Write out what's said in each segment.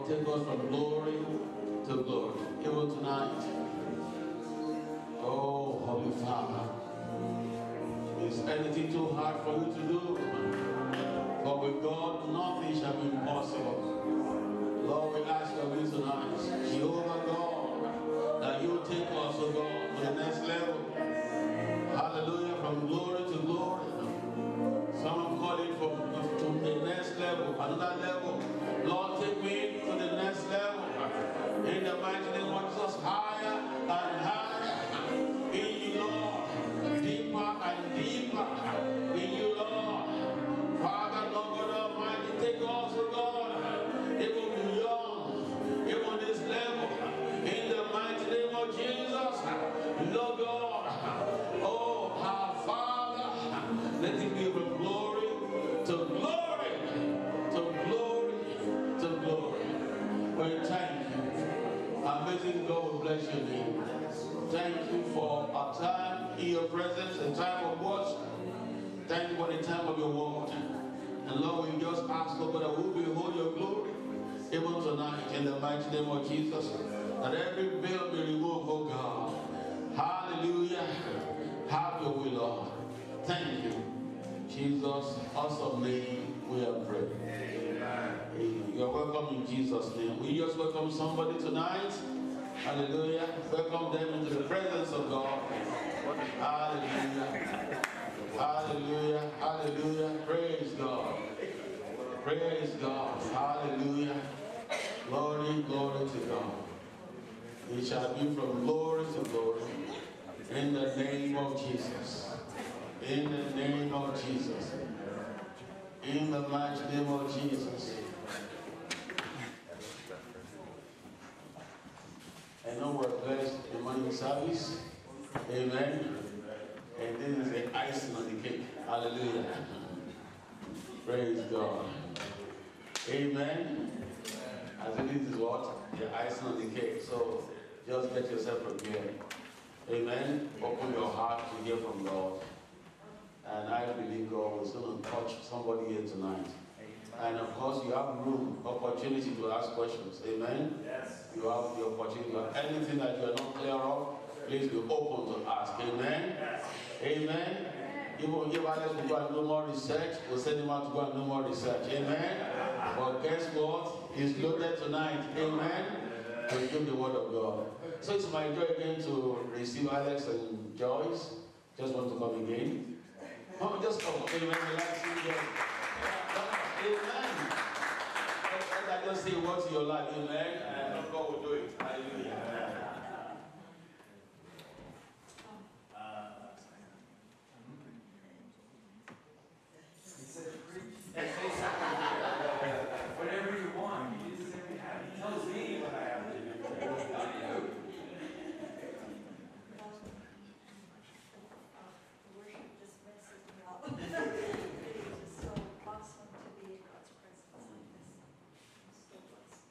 take us from glory to glory. Even tonight, oh, Holy Father, is anything too hard for you to do? For with God, nothing shall be impossible. Lord, we ask of you tonight, Jehovah God, that you take us, oh God, to the next level. Hallelujah, from glory to glory. Some call it from to the next level, another level. Lord, take me to the next level. In the mighty name of Jesus, higher and higher. In you, Lord, deeper and deeper. In you, Lord. Father, Lord God Almighty, take us, oh God, even beyond, even this level. In the mighty name of Jesus, Lord God. Oh, our Father, let it be from glory to glory, to glory, to glory. We thank you. Amazing God, we bless your name. Thank you for our time in your presence, a time of worship. Thank you for the time of your word. And Lord, we just ask, Lord God, that we will behold your glory even tonight in the mighty name of Jesus. That every veil be removed, oh God. Hallelujah. Have your way, Lord. Thank you. Jesus, awesome name, we have prayed. Amen. You are welcome in Jesus' name. We just welcome somebody tonight. Hallelujah. Welcome them into the presence of God. Hallelujah. Hallelujah. Hallelujah. Praise God. Praise God. Hallelujah. Glory, glory to God. It shall be from glory to glory. In the name of Jesus. In the name of Jesus. In the mighty name of Jesus. I know we're blessed in the morning service. Amen. And this is the icing on the cake. Hallelujah. Praise God. Amen. I think this is what? The icing on the cake. So just get yourself prepared. Amen. Open your heart to hear from God. And I believe God is going to touch somebody here tonight. And of course, you have room, opportunity to ask questions. Amen? Yes. You have the opportunity. Anything that you are not clear of, please be open to ask. Amen? Yes. Amen? Even if Alex will go and do more research, we'll send him out to go and do more research. Amen? But guess what? He's loaded tonight. Amen? To give the word of God. So it's my joy again to receive Alex and Joyce. Just want to come again. Oh, just come. Amen. Relax. Amen. Let I just say what's in your life. Amen. And God will do it. Hallelujah. Whatever you want. You just say, he tells me what I have to do. It is just so awesome to be in God's presence like this. I'm so blessed.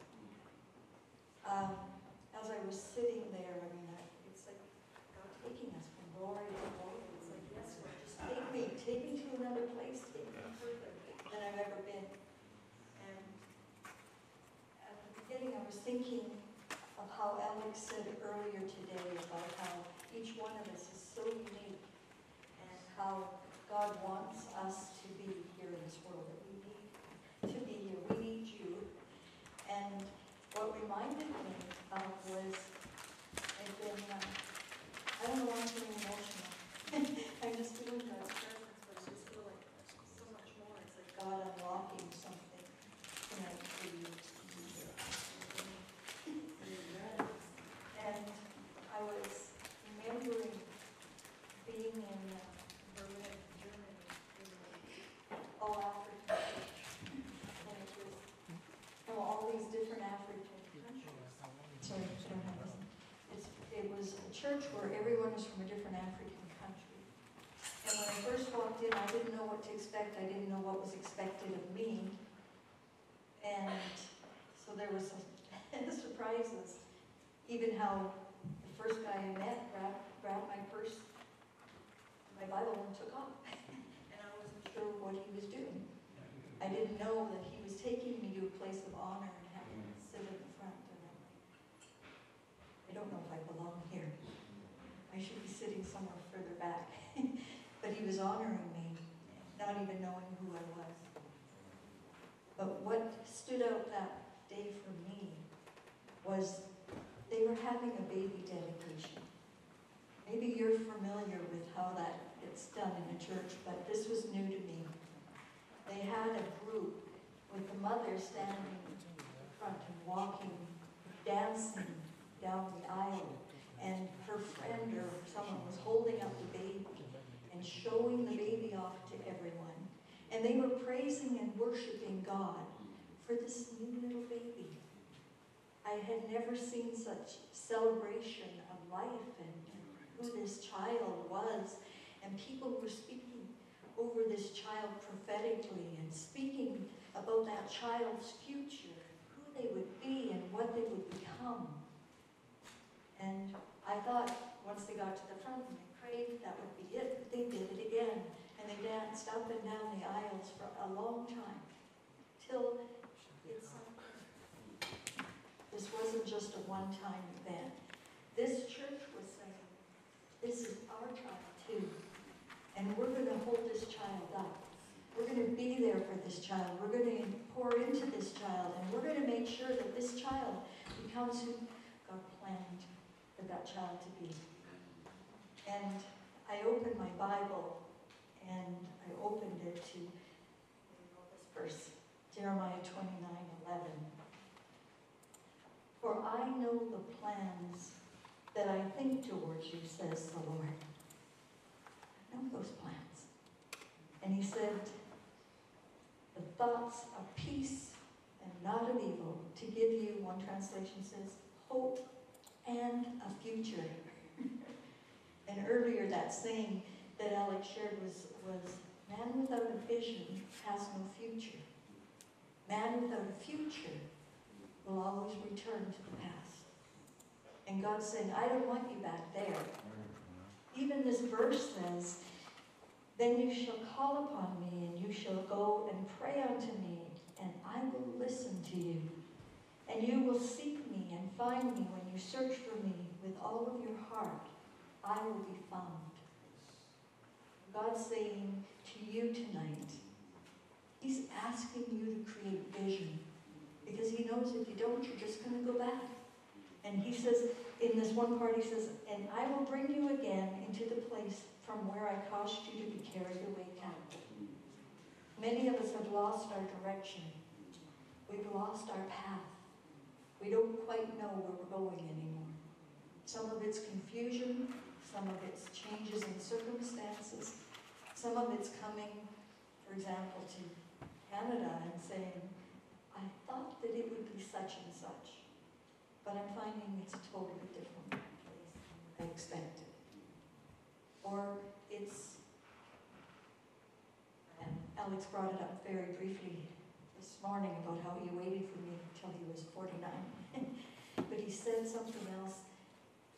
As I was sitting there, I mean, it's like God taking us from glory to glory. It's like, yes, Lord, just take me to another place, take me further than I've ever been. And at the beginning, I was thinking of how Alex said earlier today about how each one of us is so unique and how God wants us to be here in this world, that we need to be here. We need you. And what reminded me of was, I've been, I don't know why I'm feeling emotional. I'm just feeling God's presence, but I just feel like so much more. It's like God unlocking something tonight for you. And I was remembering being in Berlin, Germany, in all African church. And it was all these different African countries. Sorry, it was a church where everyone was from a different African country. And when I first walked in, I didn't know what to expect. I didn't know what was expected of me. And so there were some surprises. Even how the first guy I met grabbed my purse, my Bible, and took off. And I wasn't sure what he was doing. I didn't know that he was taking me to a place of honor and having civic back. But he was honoring me, not even knowing who I was. But what stood out that day for me was they were having a baby dedication. Maybe you're familiar with how that gets done in a church, but this was new to me. They had a group with the mother standing in front and walking, dancing down the aisle, and her friend or someone was holding up the baby and showing the baby off to everyone. And they were praising and worshiping God for this new little baby. I had never seen such celebration of life and who this child was. And people were speaking over this child prophetically and speaking about that child's future, who they would be and what they would become. And I thought once they got to the front and they prayed, that would be it. But they did it again. And they danced up and down the aisles for a long time. Till it's this wasn't just a one-time event. This church was saying, this is our child too. And we're going to hold this child up. We're going to be there for this child. We're going to pour into this child. And we're going to make sure that this child becomes who God planned for that child to be. And I opened my Bible, and I opened it to this verse, Jeremiah 29:11. For I know the plans that I think towards you, says the Lord. I know those plans. And he said, the thoughts of peace and not of evil, to give you, one translation says, hope and a future. And earlier that saying that Alex shared was man without a vision has no future. Man without a future will always return to the past. And God's saying, I don't want you back there. Even this verse says, then you shall call upon me, and you shall go and pray unto me, and I will listen to you. And you will seek me and find me when you search for me with all of your heart. I will be found. God's saying to you tonight, he's asking you to create vision. Because he knows if you don't, you're just going to go back. And he says, in this one part, he says, and I will bring you again into the place from where I caused you to be carried away captive. Many of us have lost our direction. We've lost our path. We don't quite know where we're going anymore. Some of it's confusion. Some of it's changes in circumstances. Some of it's coming, for example, to Canada and saying, I thought that it would be such and such, but I'm finding it's a totally different place than I expected. Or it's, and Alex brought it up very briefly this morning about how he waited for me until he was 49. But he said something else.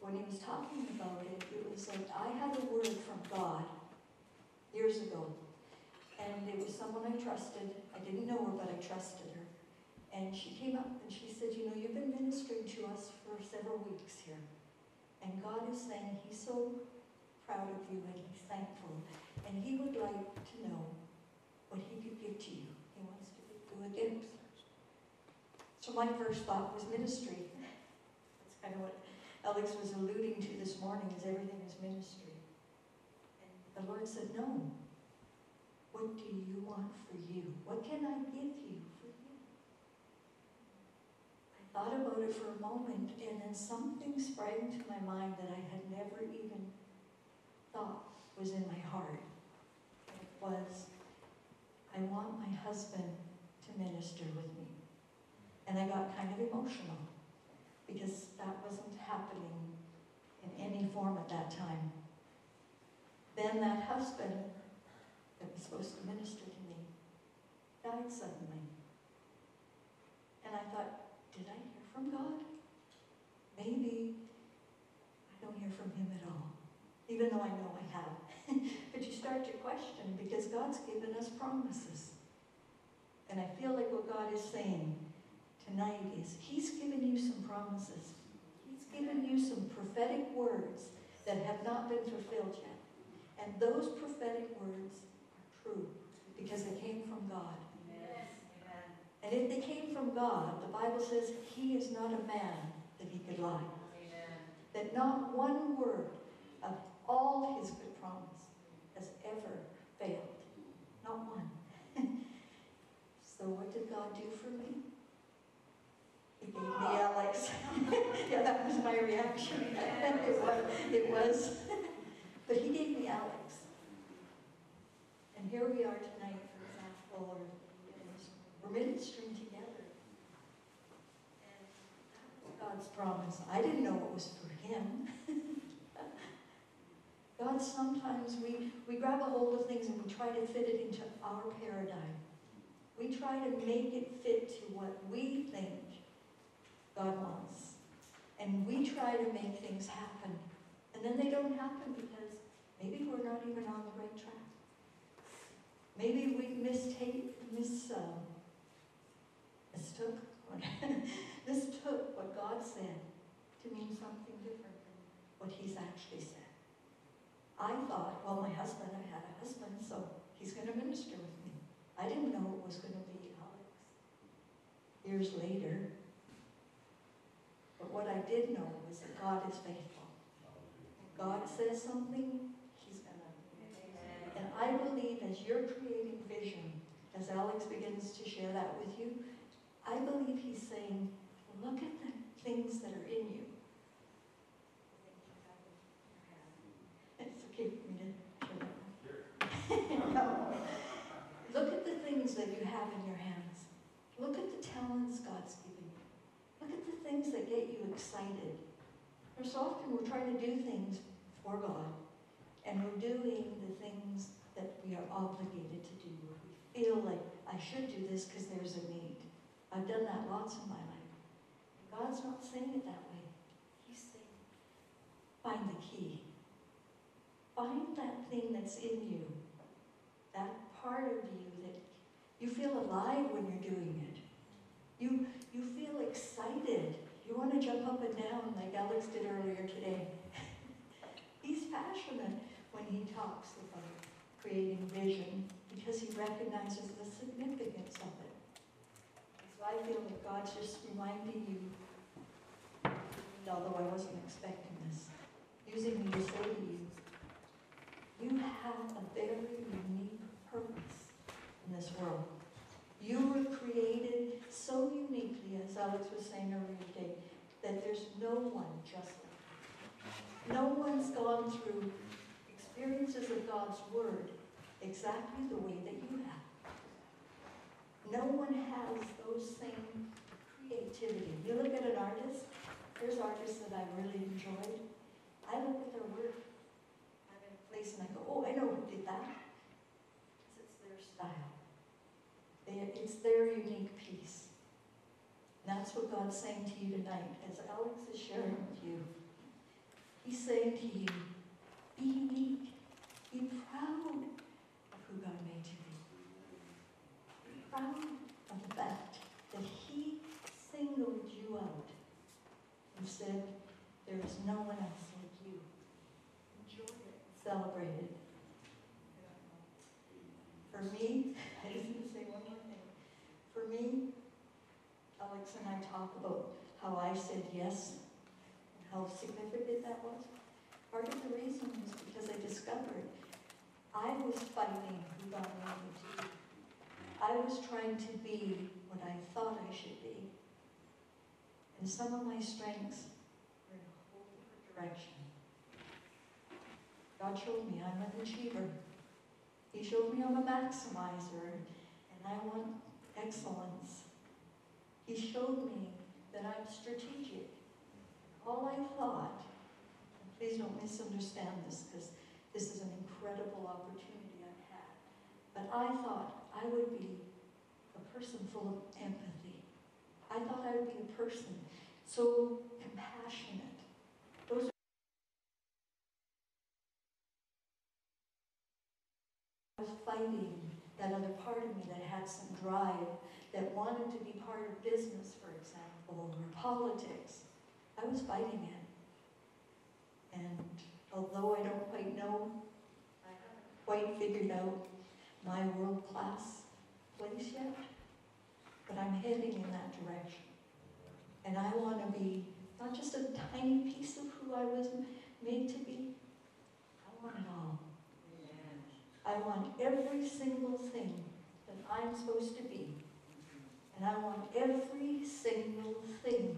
When he was talking about it, it was like, I had a word from God years ago, and it was someone I trusted. I didn't know her, but I trusted her. And she came up and she said, you know, you've been ministering to us for several weeks here. And God is saying he's so proud of you and he's thankful. And he would like to know what he could give to you. He wants to give you a gift. So my first thought was ministry. That's kind of what Alex was alluding to this morning, is everything is ministry. And the Lord said, no. What do you want for you? What can I give you for you? I thought about it for a moment, and then something sprang to my mind that I had never even thought was in my heart. It was, I want my husband to minister with me. And I got kind of emotional, because that wasn't happening in any form at that time. Then that husband that was supposed to minister to me died suddenly. And I thought, did I hear from God? Maybe I don't hear from him at all, even though I know I have. But you start to question, because God's given us promises. And I feel like what God is saying tonight is he's given you some promises. He's given you some prophetic words that have not been fulfilled yet. And those prophetic words are true because they came from God. And if they came from God, the Bible says he is not a man that he could lie. That not one word of all his good promise has ever failed. Not one. So what did God do for me? He gave me Alex. Yeah, that was my reaction. It was. But he gave me Alex. And here we are tonight, for example, we're ministering together. And that was God's promise. I didn't know it was for him. God, sometimes we grab a hold of things and we try to fit it into our paradigm. We try to make it fit to what we think God wants. And we try to make things happen. And then they don't happen because maybe we're not even on the right track. Maybe we mistook what God said to mean something different than what he's actually said. I thought, well, I had a husband, so he's going to minister with me. I didn't know it was going to be Alex. Years later. But what I did know was that God is faithful. If God says something, he's going to. And I believe as you're creating vision, as Alex begins to share that with you, I believe he's saying, look at the things that are in you. It's okay for me to share that. No. Look at the things that you have in your hands. Look at the talents God's given you. Look at the things that get you excited. So often we're trying to do things for God, and we're doing the things that we are obligated to do. We feel like, I should do this because there's a need. I've done that lots in my life. God's not saying it that way. He's saying, find the key. Find that thing that's in you. That part of you that you feel alive when you're doing it. You feel excited. You want to jump up and down like Alex did earlier today. He's passionate when he talks about creating vision because he recognizes the significance of it. So I feel that God's just reminding you, although I wasn't expecting this, using me to say to you, you have a very unique purpose in this world. You were created so uniquely, as Alex was saying earlier today, that there's no one just like you. No one's gone through experiences of God's Word exactly the way that you have. No one has those same creativity. You look at an artist, there's artists that I really enjoyed. I look at their work, I'm in a place and I go, oh, I know who did that. Because it's their style. It's their unique piece. And that's what God's saying to you tonight, as Alex is sharing with you. He's saying to you, be unique. Be proud of who God made you to be. Be proud of the fact that he singled you out and said, there is no one else like you. Enjoy it. Celebrate it. For me, I just need to say one more thing. For me, Alex and I talk about how I said yes and how significant that was. Part of the reason was because I discovered I was fighting who God wanted me to be. I was trying to be what I thought I should be. And some of my strengths were in a whole different direction. God showed me I'm an achiever. He showed me I'm a maximizer, and I want excellence. He showed me that I'm strategic. All I thought, and please don't misunderstand this, because this is an incredible opportunity I've had, but I thought I would be a person full of empathy. I thought I would be a person so compassionate. Those I was fighting that other part of me that had some drive, that wanted to be part of business, for example, or politics. I was fighting it. And although I don't quite know, I quite figured out my world-class place yet, but I'm heading in that direction. And I want to be not just a tiny piece of who I was made to be. I want it all. I want every single thing that I'm supposed to be. And I want every single thing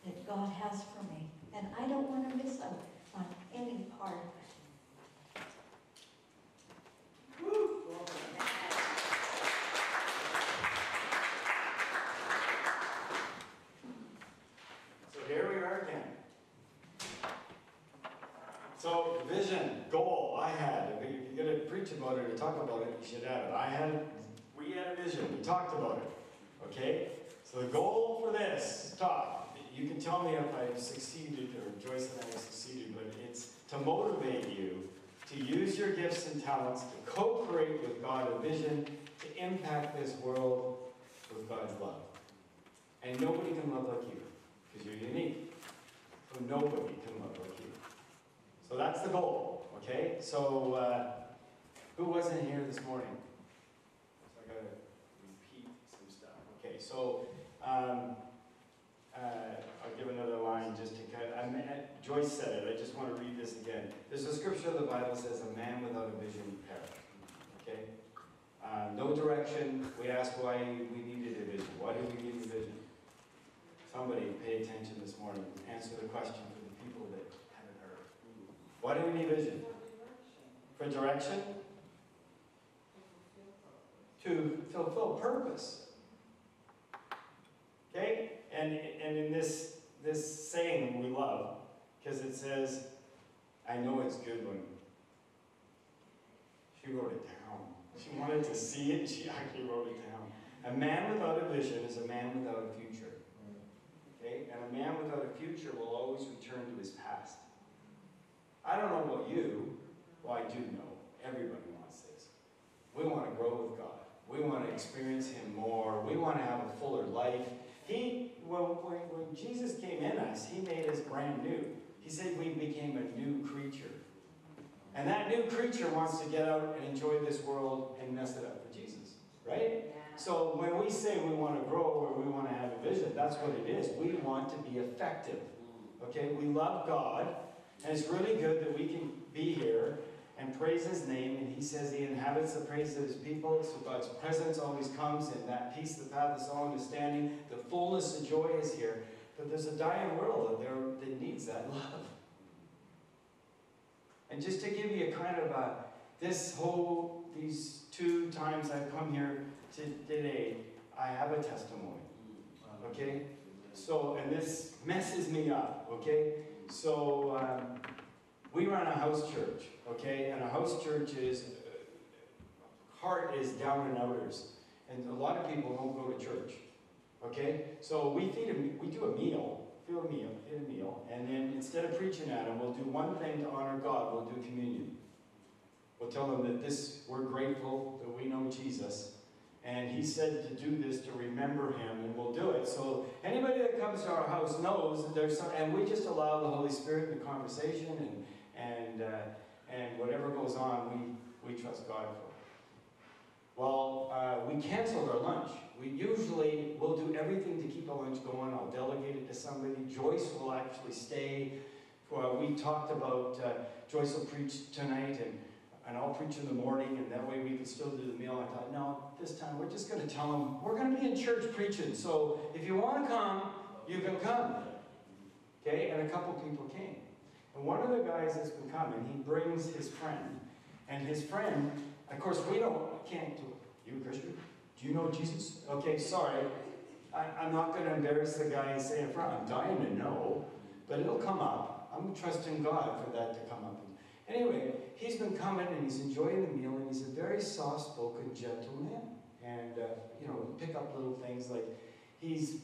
that God has for me. And I don't want to miss out on any part of it. So here we are again. So vision, goal, I had. If you're going to preach about it or talk about it, you should have it. We had a vision. We talked about it. Okay? So the goal for this talk, you can tell me if I've succeeded or Joyce and I have succeeded, but it's to motivate you to use your gifts and talents to co-create with God a vision to impact this world with God's love. And nobody can love like you, because you're unique. So nobody can love like you. So that's the goal, okay? So who wasn't here this morning? So I gotta repeat some stuff. Okay, so I'll give another line just to Joyce said it, I just want to read this again. There's a scripture in the Bible that says, a man without a vision perishes. Okay? No direction. We asked why we needed a vision. Why do we need a vision? Somebody pay attention this morning. Answer the question for the people that haven't heard. Why do we need vision? For direction? To fulfill purpose. Okay? And in this saying we love, because it says, I know it's good when she wrote it down. She wanted to see it, she actually wrote it down. A man without a vision is a man without a future. Okay? And a man without a future will always return to his past. I don't know about you. Well, I do know. Everybody wants this. We want to grow with God. We want to experience Him more. We want to have a fuller life. When Jesus came in us, He made us brand new. He said we became a new creature. And that new creature wants to get out and enjoy this world and mess it up for Jesus. Right? Yeah. So when we say we want to grow or we want to have a vision, that's what it is. We want to be effective. Okay? We love God. And it's really good that we can be here and praise His name. And He says He inhabits the praise of His people. So God's presence always comes, and that peace that passeth all understanding. The fullness of joy is here. But there's a dying world out there that needs that love. And just to give you a kind of these 2 times I've come here today, I have a testimony. Okay? So, and this messes me up. Okay? So, we run a house church. Okay? And a house church is, heart is down and outers. And a lot of people don't go to church. Okay? So we do a meal, feed a meal, and then instead of preaching at them, we'll do one thing to honor God. We'll do communion. We'll tell them that we're grateful that we know Jesus, and He said to do this to remember Him, and we'll do it. So anybody that comes to our house knows that there's some, and we just allow the Holy Spirit in the conversation, and whatever goes on, we trust God for. Well, we canceled our lunch. We'll do everything to keep our lunch going. I'll delegate it to somebody. Joyce will actually stay. We talked about, Joyce will preach tonight, and I'll preach in the morning, and that way we can still do the meal. I thought, no, this time we're just going to tell them, we're going to be in church preaching, so if you want to come, you can come. Okay, and a couple people came. And one of the guys that's been coming, he brings his friend, and his friend, of course, can't do it. You a Christian? Do you know Jesus? Okay, sorry. I'm not going to embarrass the guy and say in front. I'm dying to know, but it'll come up. I'm trusting God for that to come up. Anyway, he's been coming and he's enjoying the meal, and he's a very soft-spoken, gentle man. And, pick up little things like he's,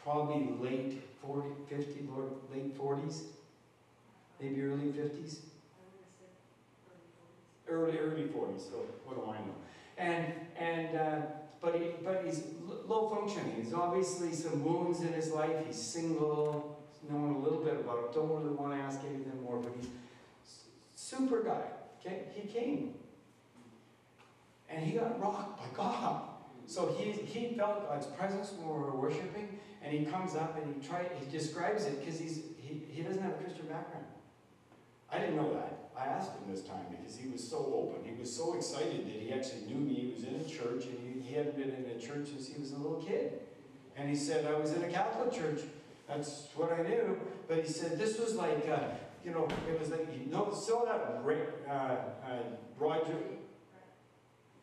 probably late 40, 50, late 40s, maybe early 50s. Early 40s, so what do I know? But he's low functioning. He's obviously some wounds in his life. He's single, knowing a little bit about it. Don't really want to ask anything more, but he's super guy. Okay? He came. And he got rocked by God. So he felt God's presence when we were worshiping, and he comes up and he describes it because he doesn't have a Christian background. I didn't know that. I asked him this time because he was so open. He was so excited that he actually knew me. He was in a church, and he hadn't been in a church since he was a little kid. And he said, I was in a Catholic church. That's what I knew. But he said, this was like, it was like, still that Roger,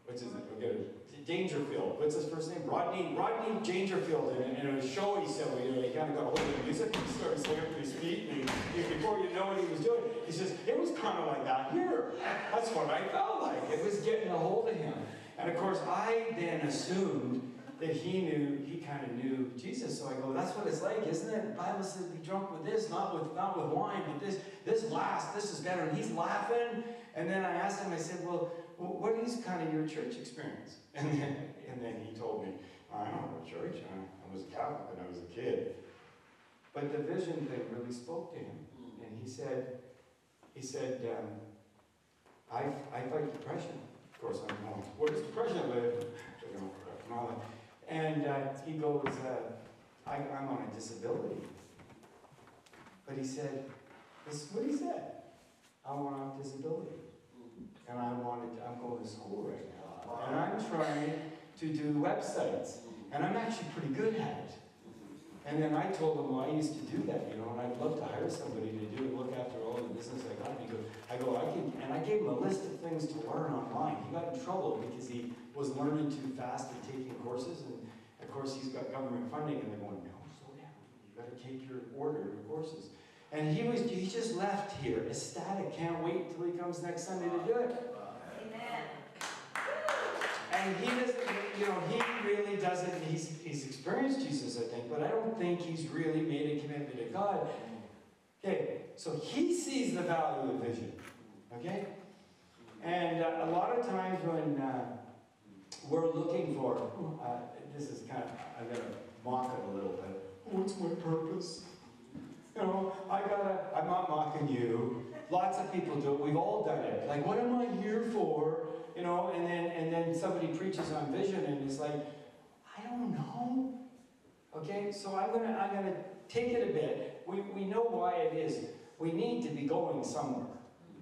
what's his name? Dangerfield. What's his first name? Rodney Dangerfield. In a show he said, he kind of got a hold of the music and he started swinging to his feet. And before you know what he was doing, he says, it was kind of like that here. That's what I felt like. It was getting a hold of him. And of course, I then assumed that he kind of knew Jesus. So I go, that's what it's like, isn't it? The Bible says be drunk with this, not with wine, but this is better. And he's laughing. And then I asked him, I said, well, what is kind of your church experience? And then he told me, I don't know what church. I was a Catholic when I was a kid. But the vision thing really spoke to him. And he said, I fight depression. Of course, I'm going, what is depression? And he goes, I'm on a disability. But he said, this is what he said. I'm on a disability. And I'm going to school right now. And I'm trying to do websites. And I'm actually pretty good at it. And then I told him, well, I used to do that, and I'd love to hire somebody to look after all the business I got. And I gave him a list of things to learn online. He got in trouble because he was learning too fast and taking courses. And of course, he's got government funding, and they're going, no, slow down. You got to take your courses. And he just left here ecstatic, can't wait until he comes next Sunday to do it. Amen. And he doesn't, he really doesn't, he's experienced Jesus, I think, but I don't think he's really made a commitment to God. Okay, so he sees the value of vision, okay? And a lot of times when we're looking for, this is kind of, I'm going to mock it a little bit. What's my purpose? I'm not mocking you. Lots of people do it. We've all done it. Like, what am I here for? And then somebody preaches on vision and it's like, I don't know. Okay, so I'm gonna take it a bit. We know why it is. We need to be going somewhere.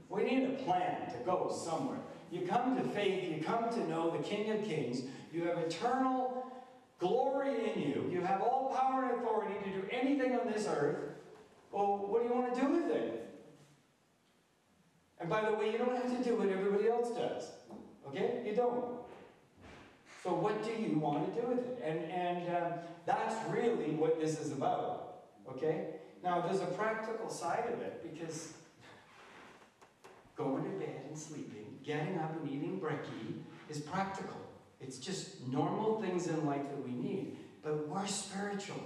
We need a plan to go somewhere. You come to faith, you come to know the King of Kings, you have eternal glory in you, you have all power and authority to do anything on this earth. Well, what do you want to do with it? And by the way, you don't have to do what everybody else does. Okay? You don't. So what do you want to do with it? And that's really what this is about. Okay? Now, there's a practical side of it, because going to bed and sleeping, getting up and eating brekkie is practical. It's just normal things in life that we need. But we're spiritual.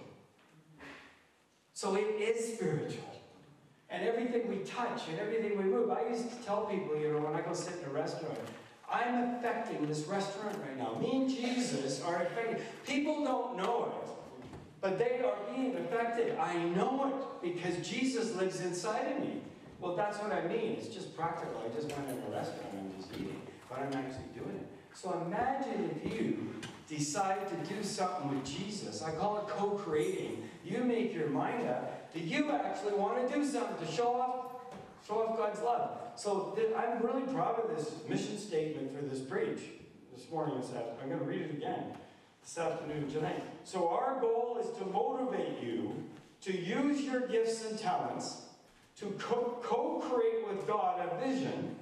So it is spiritual. And everything we touch and everything we move. I used to tell people, when I go sit in a restaurant, I'm affecting this restaurant right now. Me and Jesus are affecting. People don't know it, but they are being affected. I know it because Jesus lives inside of me. Well, that's what I mean. It's just practical. I just went in a restaurant and I'm just eating, but I'm actually doing it. So imagine if you decide to do something with Jesus. I call it co-creating. You make your mind up that you actually want to do something to show off God's love. So I'm really proud of this mission statement for this preach this morning. I'm going to read it again this afternoon tonight. So our goal is to motivate you to use your gifts and talents to co-create with God a vision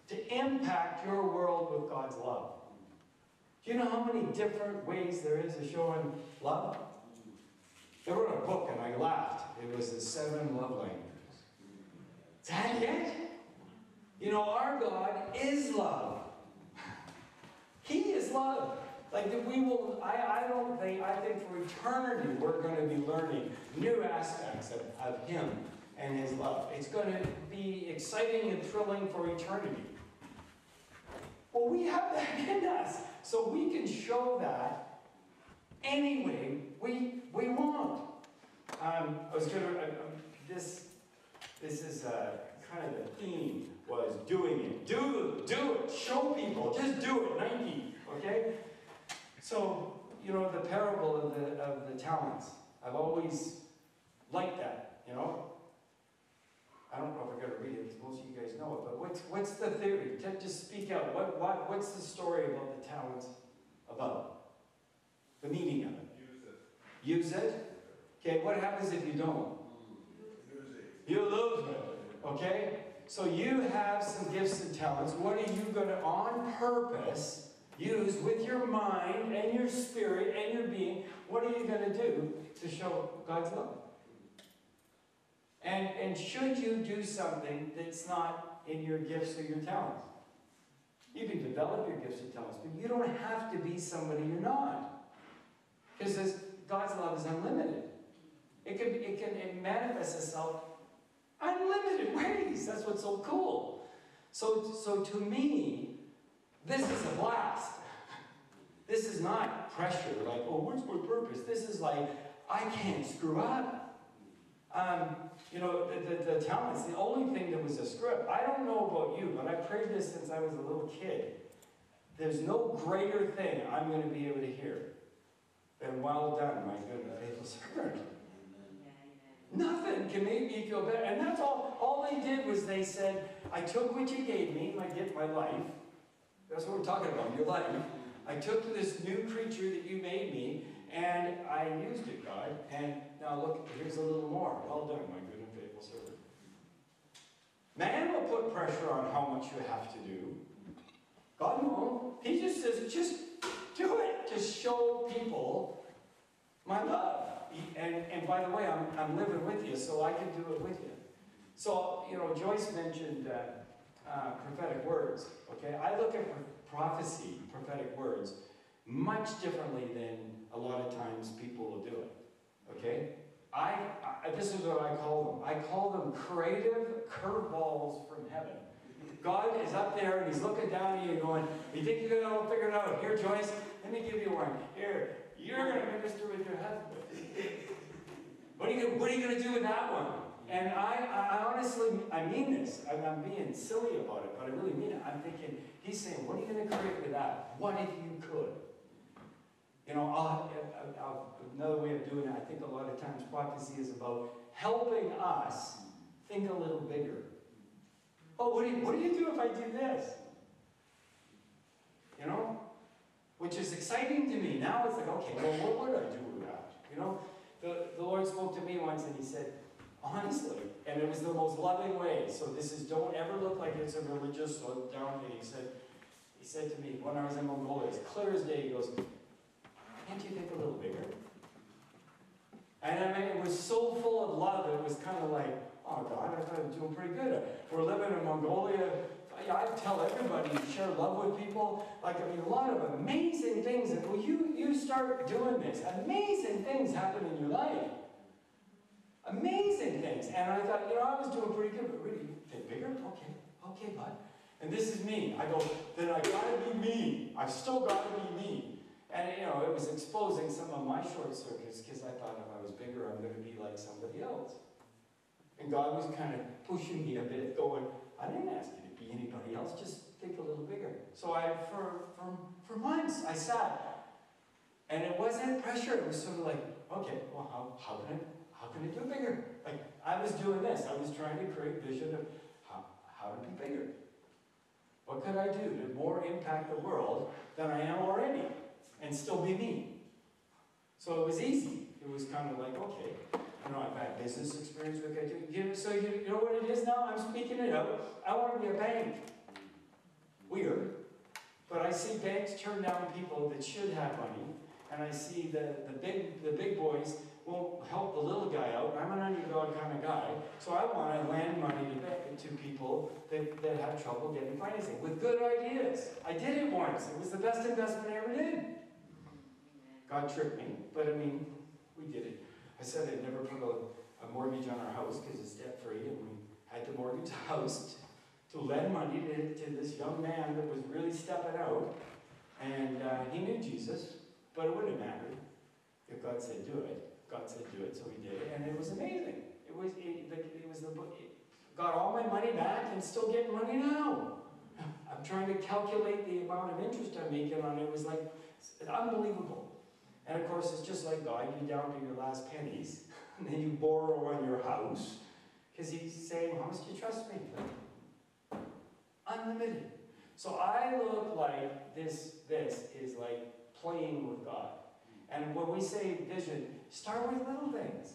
to impact your world with God's love. Do you know how many different ways there is of showing love? I wrote a book and I laughed. It was the 7 love languages. Is that it? Our God is love. He is love. Like that we will, I think for eternity we're going to be learning new aspects of Him and His love. It's going to be exciting and thrilling for eternity. Well, we have that in us. So we can show that any way we want. This is kind of the theme was doing it. Do Do it. Show people. Just do it. Nike. Okay? So, you know, the parable of the talents. I've always liked that, you know. I don't know if I'm going to read it because most of you guys know it, but what's the theory? Just speak out. What's the story about the talents about? The meaning of it. Use it. Okay, what happens if you don't? You lose it. Okay? So you have some gifts and talents. What are you going to, on purpose, use with your mind and your spirit and your being? What are you going to do to show God's love? And should you do something that's not in your gifts or your talents? You can develop your gifts and talents, but you don't have to be somebody you're not. Because God's love is unlimited. It manifests itself unlimited ways. That's what's so cool. So to me, this is a blast. This is not pressure, like, oh, what's my purpose? This is like, I can't screw up. You know, the talents, the only thing that was a screw up, I don't know about you, but I prayed this since I was a little kid. There's no greater thing I'm going to be able to hear than, well done, my good and faithful servant. Nothing can make me feel better. And that's all. All they did was they said, I took what you gave me, my gift, my life. That's what we're talking about, your life. I took this new creature that you made me, and I used it, God. And now look, here's a little more. Well done, my good and faithful servant. Man will put pressure on how much you have to do. God won't. He just says, just do it. Just show people my love. And by the way, I'm living with you, so I can do it with you. So, you know, Joyce mentioned prophetic words, okay? I look at prophecy, prophetic words, much differently than a lot of times people will do it, okay? This is what I call them. I call them creative curveballs from heaven. God is up there and he's looking down at you and going, you think you're going to figure it out? Here, Joyce, let me give you one. Here, you're going to minister with your husband. What are you going to do with that one? And I honestly, I mean this. I'm being silly about it, but I really mean it. I'm thinking, he's saying, what are you going to create with that? What if you could? You know, another way of doing it, I think a lot of times prophecy is about helping us think a little bigger. Oh, what do you do if I do this? You know? Which is exciting to me. Now it's like, okay, well, what would I do with that? You know? The Lord spoke to me once and he said, honestly, and it was the most loving way. So this is, don't ever look like it's a religious or down thing. He said to me, when I was in Mongolia, it's clear as day, he goes, can't you think a little bigger? And I mean, it was so full of love, it was kind of like, oh God, I thought I was doing pretty good. We're living in Mongolia. I tell everybody, share love with people. Like, I mean, a lot of amazing things. And when you start doing this, amazing things happen in your life. Amazing things. And I thought, you know, I was doing pretty good, but really, think bigger? Okay, bud. And this is me. I go, then I gotta be me. I've still gotta be me. And, you know, it was exposing some of my short circuits because I thought if I was bigger, I'm going to be like somebody else. And God was kind of pushing me a bit, going, I didn't ask you to be anybody else, just think a little bigger. So for months, I sat. And it wasn't pressure. It was sort of like, okay, well, how can I do it bigger? Like, I was doing this. I was trying to create vision of how to be bigger. What could I do to more impact the world than I am already? And still be me. So it was easy. It was kind of like, okay, you know, I've had business experience with it. So you know what it is now? I'm speaking it out. I want to be a bank. Weird. But I see banks turn down people that should have money. And I see the big boys won't help the little guy out. I'm an underdog kind of guy. So I want to lend money to people that have trouble getting financing with good ideas. I did it once. It was the best investment I ever did. God tricked me, but I mean, we did it. I said I'd never put a mortgage on our house because it's debt-free, and we had to mortgage the house to lend money to this young man that was really stepping out, and he knew Jesus, but it wouldn't have mattered if God said do it. God said do it, so we did it, and it was amazing. Got all my money back and still getting money now. I'm trying to calculate the amount of interest I'm making on it. It was like, it's unbelievable. And of course, it's just like God, you're down to your last pennies, and then you borrow on your house, because he's saying, how much do you trust me? Unlimited. So I look like this is like playing with God. And when we say vision, start with little things.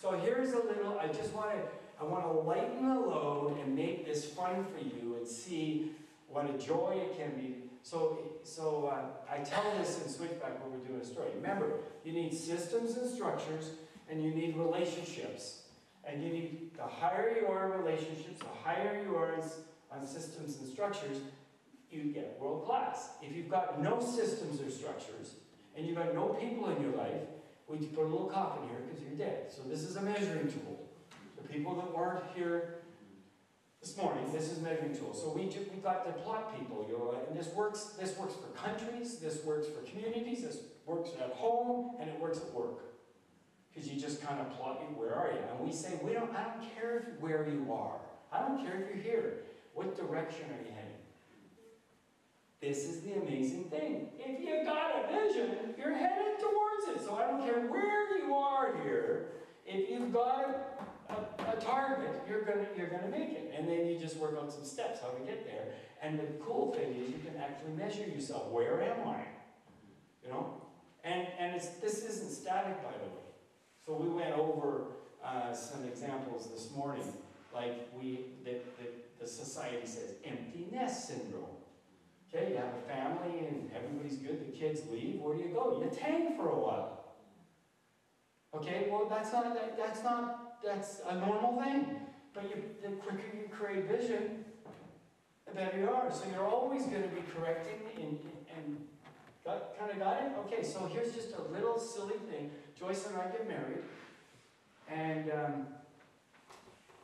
So here's a little, I want to lighten the load and make this fun for you and see what a joy it can be. So I tell this in Switchback when we're doing a story. Remember, you need systems and structures, and you need relationships. And you need, the higher you are in relationships, the higher you are on systems and structures, you get world class. If you've got no systems or structures, and you've got no people in your life, we put a little coffin here because you're dead. So this is a measuring tool. The people that weren't here this morning, this is a measuring tool. So we got to plot people, you know, and this works for countries, this works for communities, this works at home, and it works at work. Because you just kind of plot you, where are you? And we say, I don't care where you are. I don't care if you're here. What direction are you heading? This is the amazing thing. If you've got a vision, you're headed towards it. So I don't care where you are here. If you've got a target, you're gonna make it. And then you just work on some steps how to get there. And the cool thing is you can actually measure yourself. Where am I? You know? And this isn't static, by the way. So we went over some examples this morning. Like the society says, empty nest syndrome. Okay, you have a family and everybody's good, the kids leave, where do you go? You tank for a while. Okay, well that's a normal thing. But the quicker you create vision, the better you are. So you're always going to be correcting and kind of got it? Okay, so here's just a little silly thing. Joyce and I get married, and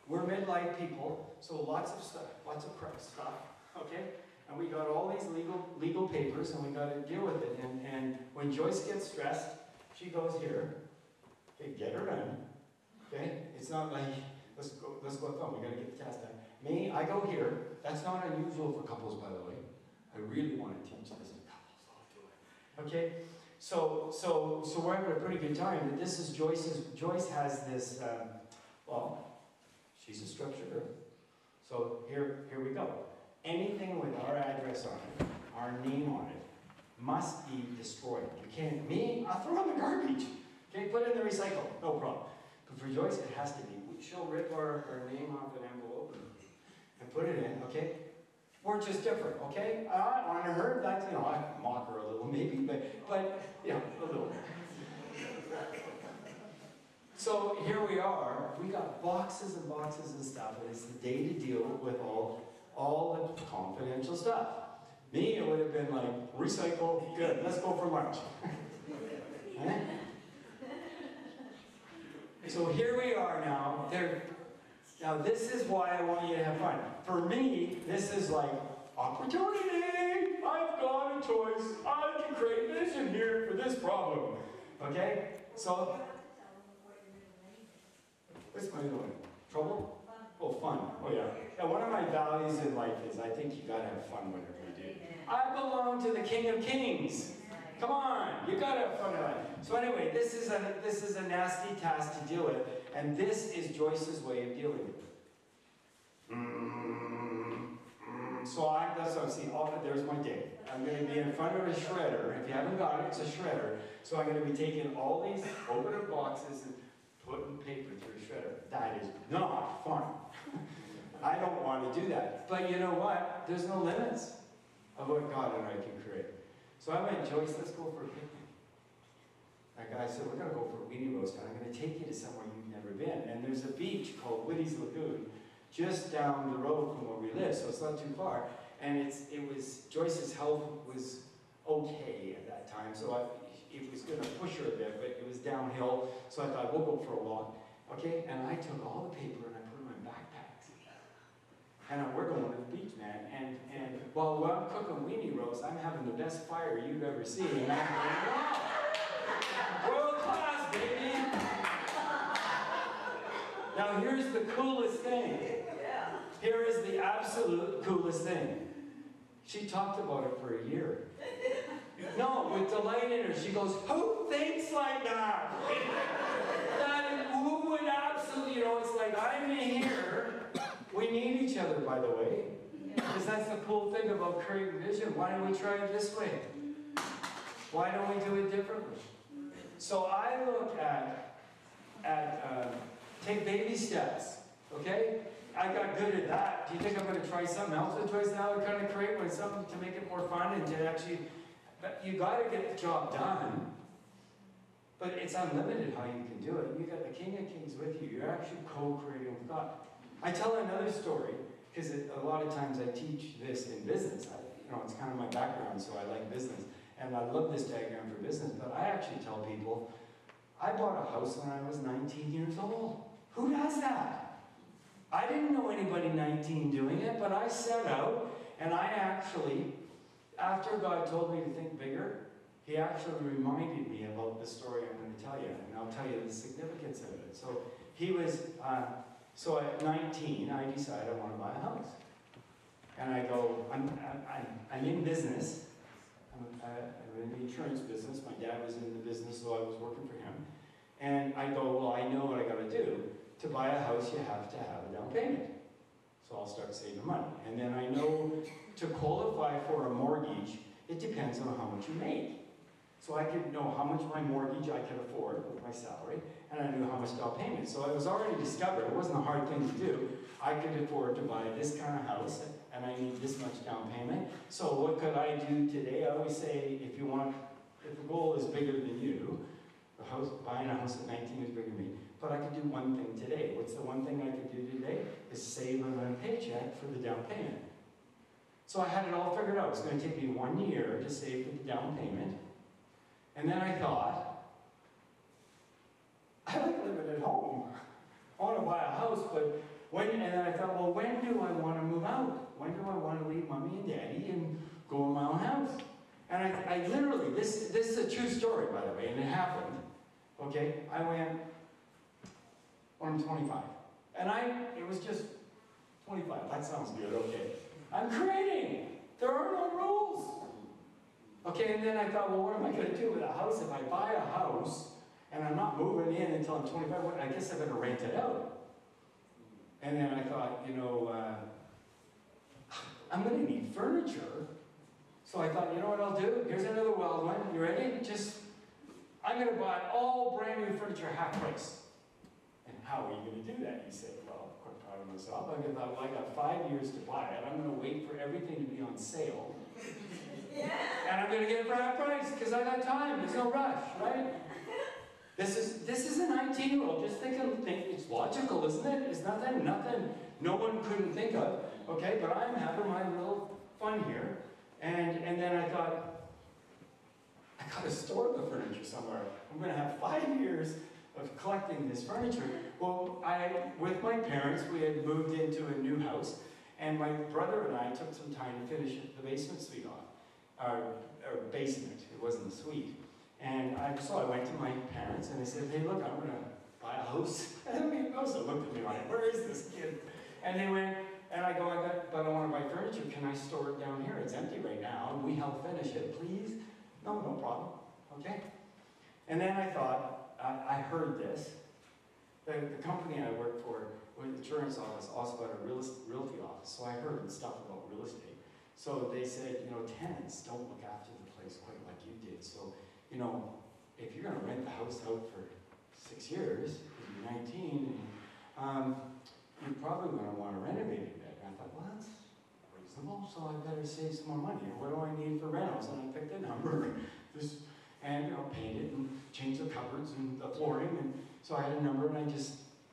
we're midlife people, so lots of stuff, okay? And we got all these legal papers, and we got to deal with it. And when Joyce gets stressed, she goes here. Okay, get her done. Okay, it's not like let's go have fun. We got to get the task done. Me, I go here. That's not unusual for couples, by the way. I really want to teach this to couples. I'll do it. Okay, so we're having a pretty good time. This is Joyce has this. Well, she's a structured girl. So here we go. Anything with our address on it, our name on it, must be destroyed. You can't, I'll throw it in the garbage. Okay, put it in the recycle, no problem. But for Joyce, it has to be. She'll rip our name off an envelope and put it in, okay? We're just different, okay? On her, that's, I mock her a little maybe, but a little. So here we are, we got boxes and boxes and stuff, and it's the day to deal with all the confidential stuff. Me, it would have been like, recycle, good, let's go for lunch. Right? So here we are now. Now this is why I want you to have fun. For me, this is like, opportunity! I've got a choice. I can create vision here for this problem. Okay? So, what's my doing? Trouble? Oh, fun. Oh, yeah. Yeah, one of my values in life is I think you gotta have fun whenever you do. I belong to the King of Kings. Come on, you gotta have fun in life. So anyway, this is a nasty task to deal with, and this is Joyce's way of dealing with it. So that's what I'm seeing. There's my day. I'm going to be in front of a shredder. If you haven't got it, it's a shredder. So I'm going to be taking all these open boxes and putting paper through a shredder. That is not fun. I don't want to do that. But you know what? There's no limits of what God and I can create. So I went, Joyce, let's go for a picnic. That guy said, we're going to go for a weenie roast, and I'm going to take you to somewhere you've never been. And there's a beach called Woody's Lagoon, just down the road from where we live, so it's not too far. And Joyce's health was okay at that time, so it was going to push her a bit, but it was downhill, so I thought, we'll go for a walk. Okay, and I took all the paper and I put it in my backpacks. And we're going to the beach, man. And while I'm cooking weenie roast, I'm having the best fire you've ever seen. And I'm going, wow! World class, baby! Now here's the coolest thing. Here is the absolute coolest thing. She talked about it for a year. No, with delight in her, she goes, who thinks like that? Who would absolutely, it's like, I'm here. We need each other, by the way. Because that's the cool thing about creating vision. Why don't we try it this way? Why don't we do it differently? So I look at take baby steps, okay? I got good at that. Do you think I'm going to try something else with Choice Now? I kind of create something to make it more fun and to actually, but you got to get the job done. But it's unlimited how you can do it. You got the King of Kings with you. You're actually co-creating with God. I tell another story because a lot of times I teach this in business. It's kind of my background, so I like business. And I love this diagram for business, but I actually tell people, I bought a house when I was 19 years old. Who does that? I didn't know anybody 19 doing it, but I set out, and I actually, after God told me to think bigger, He actually reminded me about the story I'm going to tell you, and I'll tell you the significance of it. So he was, so at 19, I decided I want to buy a house. And I go, I'm in business. I'm in the insurance business. My dad was in the business, so I was working for him. And I go, well, I know what I got to do. To buy a house, you have to have a down payment. So I'll start saving money. And then I know to qualify for a mortgage, it depends on how much you make. So I could know how much my mortgage I could afford with my salary, and I knew how much down payment. So it was already discovered. It wasn't a hard thing to do. I could afford to buy this kind of house, and I need this much down payment. So what could I do today? I always say, if the goal is bigger than you, buying a house at 19 is bigger than me, but I could do one thing today. What's the one thing I could do today? Is save on a paycheck for the down payment. So I had it all figured out. It's going to take me 1 year to save for the down payment. And then I thought, I like living at home. I want to buy a house, but and then I thought, well, when do I want to move out? When do I want to leave mommy and daddy and go in my own house? And I literally, this is a true story, by the way, and it happened. Okay, I went, when I'm 25. And it was just 25, that sounds good, okay. I'm creating, there are no rules. Okay, and then I thought, well, what am I going to do with a house? If I buy a house, and I'm not moving in until I'm 25, I guess I better rent it out. And then I thought, I'm going to need furniture. So I thought, you know what I'll do? Here's another wild one. You ready? I'm going to buy all brand new furniture half price. And how are you going to do that? You say, well, I'm quite proud of myself. I thought, well, I got 5 years to buy it. I'm going to wait for everything to be on sale. Yeah. And I'm going to get it for half price because I got time. There's no rush, right? This is a 19-year-old just thinking it's logical, isn't it? It's nothing no one couldn't think of. Okay, but I'm having my little fun here. And then I thought, I got to store the furniture somewhere. I'm going to have 5 years of collecting this furniture. Well, with my parents, we had moved into a new house, and my brother and I took some time to finish the basement suite off. Our basement, it wasn't a suite. And so I went to my parents and I said, hey, look, I'm going to buy a house. And they also looked at me like, where is this kid? And they went, and I go, but I want to buy furniture. Can I store it down here? It's empty right now. And we help finish it, please? No problem. Okay. And then I thought, I heard this. The company I worked for was an insurance office, also got a realty office. So I heard stuff about real estate. So they said, tenants don't look after the place quite like you did. So, if you're going to rent the house out for 6 years, you're 19, you're probably going to want to renovate it. And I thought, well, that's reasonable, so I better save some more money. What do I need for rentals? And I picked a number, and paint it and change the cupboards and the flooring. And so I had a number, and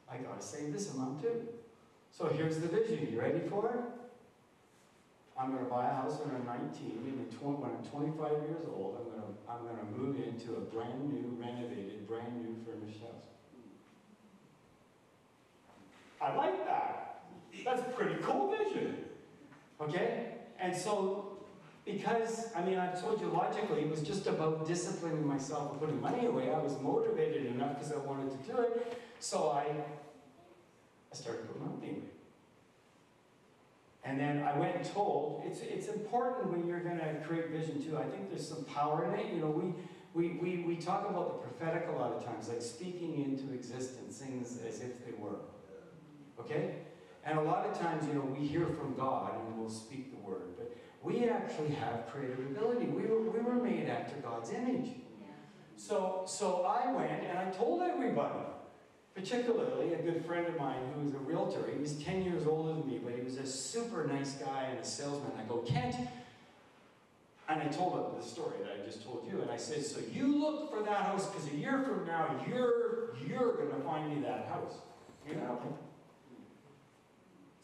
I got to save this amount too. So here's the vision. You ready for it? I'm going to buy a house when I'm 19, and when I'm 25 years old, I'm going to move into a brand new, renovated, brand new furnished house. I like that. That's a pretty cool vision. Okay? And so, because, I told you logically, it was just about disciplining myself and putting money away. I was motivated enough because I wanted to do it. So I started putting money away. And then I went and told, it's important when you're going to create vision too. I think there's some power in it. You know, we talk about the prophetic a lot of times, like speaking into existence things as if they were. Okay? And a lot of times, you know, we hear from God and we'll speak the word. But we actually have creative ability. We were made after God's image. So I went and I told everybody. Particularly a good friend of mine who was a realtor. He was 10 years older than me, but he was a super nice guy and a salesman. I go, Kent, and I told him the story that I just told you, and I said, so you look for that house, because a year from now, you're going to find me that house. You know?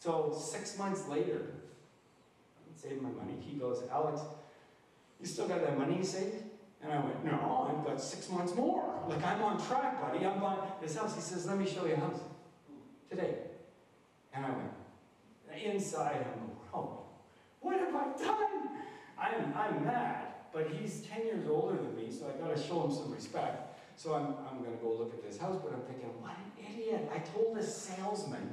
So 6 months later, I saved my money. He goes, Alex, you still got that money you saved? And I went, no, I've got 6 months more. Like, I'm on track, buddy. I'm buying this house. He says, let me show you a house today. And I went, inside, I'm going, oh, what have I done? I'm mad. But he's 10 years older than me, so I got to show him some respect. So I'm going to go look at this house, but I'm thinking, what an idiot. I told this salesman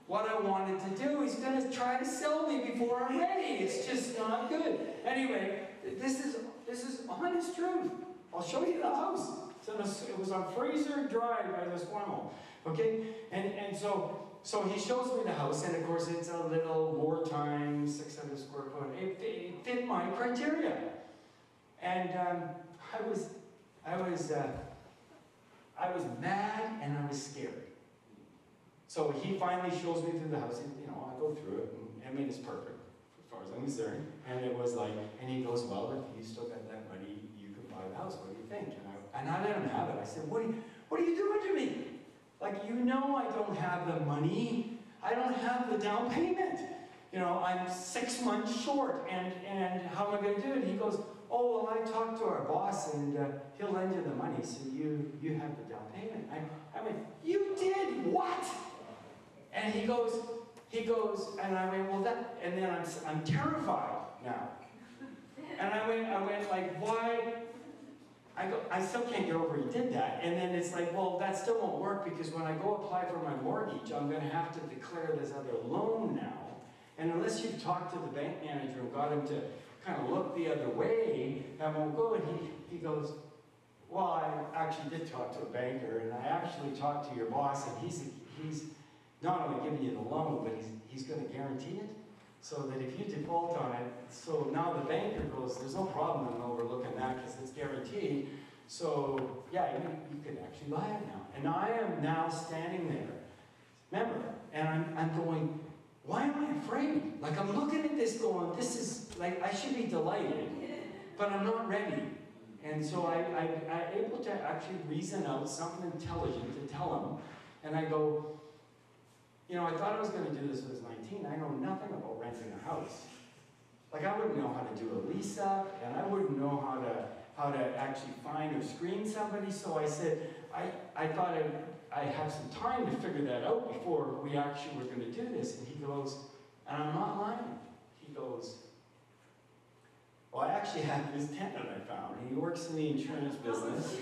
what I wanted to do. He's going to try to sell me before I'm ready. It's just not good. Anyway, this is honest truth. I'll show you the house. It was on Fraser Drive by the Squamble. Okay? And so he shows me the house, and of course it's a little wartime, 600 square foot. It fit my criteria. And I was mad and I was scared. So he finally shows me through the house, and, you know, I go through it, and I mean, it's perfect as far as I'm concerned. And it was like, and he goes, well, if you still got that money, you can buy the house. What do you think? And I let him have it. I said, what are you doing to me? Like, you know I don't have the money. I don't have the down payment. You know, I'm 6 months short, and how am I going to do it? And he goes, oh, well, I talked to our boss, and he'll lend you the money, so you have the down payment. I went, you did what? And he goes, and I went, well, and then I'm terrified now. And I went like, why? I still can't get over he did that. And then it's like, well, that still won't work, because when I go apply for my mortgage, I'm going to have to declare this other loan now. And unless you've talked to the bank manager and got him to kind of look the other way, that won't go. And he goes, well, I actually did talk to a banker, and I actually talked to your boss, and he's not only giving you the loan, but he's going to guarantee it, so that if you default on it, so now the banker goes, there's no problem in overlooking that because it's guaranteed. So yeah, you could actually buy it now. And I am now standing there, remember, and I'm going, why am I afraid? Like, I'm looking at this going, this is, like, I should be delighted, but I'm not ready. And so I'm able to actually reason out something intelligent to tell him, and I go, you know, I thought I was going to do this when I was 19. I know nothing about renting a house. Like, I wouldn't know how to do a lease up, and I wouldn't know how to actually find or screen somebody. So I said, I thought I have some time to figure that out before we actually were going to do this. And he goes, and I'm not lying. He goes, well, I actually have this tenant I found. He works in the insurance business.